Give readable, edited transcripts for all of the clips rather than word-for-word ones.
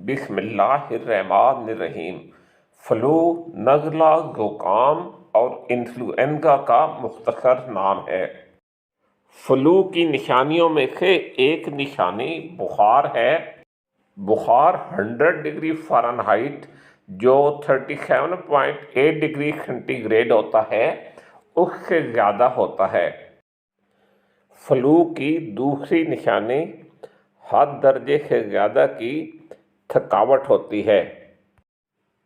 بسم اللہ الرحمن الرحیم۔ فلو، نزلہ، زکام اور انفلوئنزا کا مختصر نام ہے۔ فلو کی نشانیوں میں سے ایک نشانی بخار ہے۔ بخار 100 ڈگری فارنہائٹ جو 37.8 ڈگری سینٹی گریڈ ہوتا ہے اس سے زیادہ ہوتا ہے۔ فلو کی دوسری نشانی حد درجے سے زیادہ کی تھکاوٹ ہوتی ہے۔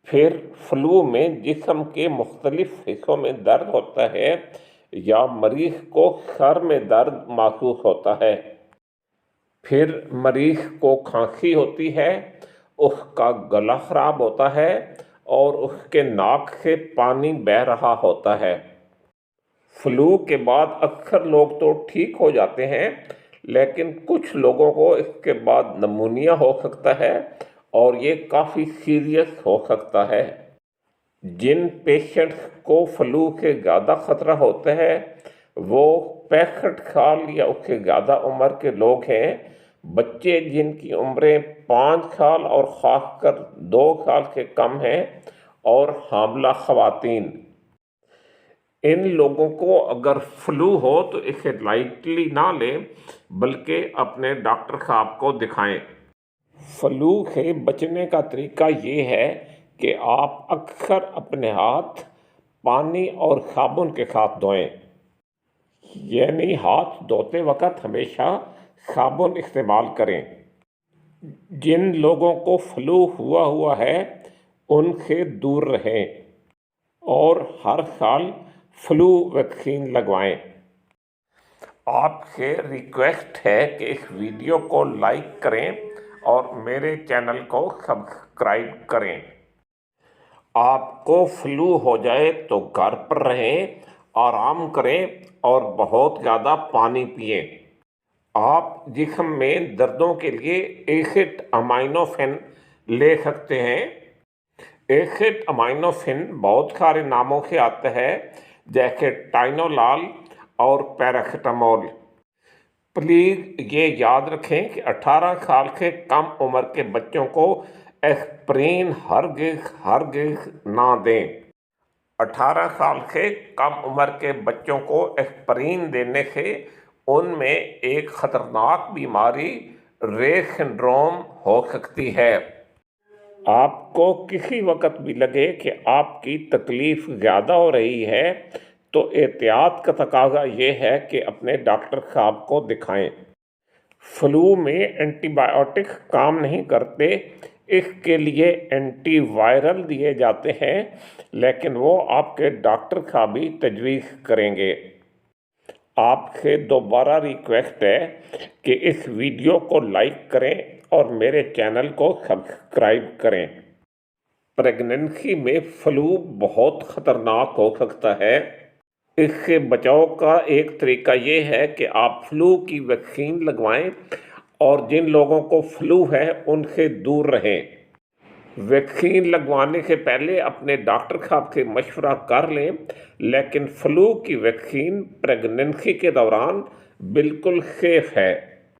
پھر فلو میں جسم کے مختلف حصوں میں درد ہوتا ہے یا مریض کو سر میں درد محسوس ہوتا ہے۔ پھر مریض کو کھانسی ہوتی ہے، اس کا گلا خراب ہوتا ہے اور اس کے ناک سے پانی بہہ رہا ہوتا ہے۔ فلو کے بعد اکثر لوگ تو ٹھیک ہو جاتے ہیں، لیکن کچھ لوگوں کو اس کے بعد نمونیا ہو سکتا ہے اور یہ کافی سیریس ہو سکتا ہے۔ جن پیشنٹس کو فلو سے زیادہ خطرہ ہوتا ہے وہ 65 سال یا اس سے زیادہ عمر کے لوگ ہیں، بچے جن کی عمریں 5 سال اور خاص کر 2 سال سے کم ہیں، اور حاملہ خواتین۔ ان لوگوں کو اگر فلو ہو تو اسے لائٹلی نہ لیں بلکہ اپنے ڈاکٹر صاحب کو دکھائیں۔ فلو سے بچنے کا طریقہ یہ ہے کہ آپ اکثر اپنے ہاتھ پانی اور صابن کے ساتھ دھوئیں، یعنی ہاتھ دھوتے وقت ہمیشہ صابن استعمال کریں۔ جن لوگوں کو فلو ہوا ہے ان سے دور رہیں اور ہر سال فلو ویکسین لگوائیں۔ آپ سے ریکویسٹ ہے کہ اس ویڈیو کو لائک کریں اور میرے چینل کو سبسکرائب کریں۔ آپ کو فلو ہو جائے تو گھر پر رہیں، آرام کریں اور بہت زیادہ پانی پئیں۔ آپ جسم میں دردوں کے لیے ایسڈ امائنوفن لے سکتے ہیں۔ ایسڈ امائنوفن بہت سارے ناموں سے آتا ہے جیسے ٹائنولال اور پیراسیٹامول۔ پلیز یہ یاد رکھیں کہ 18 سال سے کم عمر کے بچوں کو ایسپرین ہرگز نہ دیں۔ 18 سال سے کم عمر کے بچوں کو ایسپرین دینے سے ان میں ایک خطرناک بیماری ریش سنڈروم ہو سکتی ہے۔ آپ کو کسی وقت بھی لگے کہ آپ کی تکلیف زیادہ ہو رہی ہے تو احتیاط کا تقاضا یہ ہے کہ اپنے ڈاکٹر صاحب کو دکھائیں۔ فلو میں اینٹی بائیوٹکس کام نہیں کرتے، اس کے لیے اینٹی وائرل دیے جاتے ہیں، لیکن وہ آپ کے ڈاکٹر صاحب ہی تجویز کریں گے۔ آپ سے دوبارہ ریکویسٹ ہے کہ اس ویڈیو کو لائک کریں اور میرے چینل کو سبسکرائب کریں۔ پریگننسی میں فلو بہت خطرناک ہو سکتا ہے۔ اس سے بچاؤ کا ایک طریقہ یہ ہے کہ آپ فلو کی ویکسین لگوائیں اور جن لوگوں کو فلو ہے ان سے دور رہیں۔ ویکسین لگوانے سے پہلے اپنے ڈاکٹر صاحب سے مشورہ کر لیں، لیکن فلو کی ویکسین پریگننسی کے دوران بالکل سیف ہے۔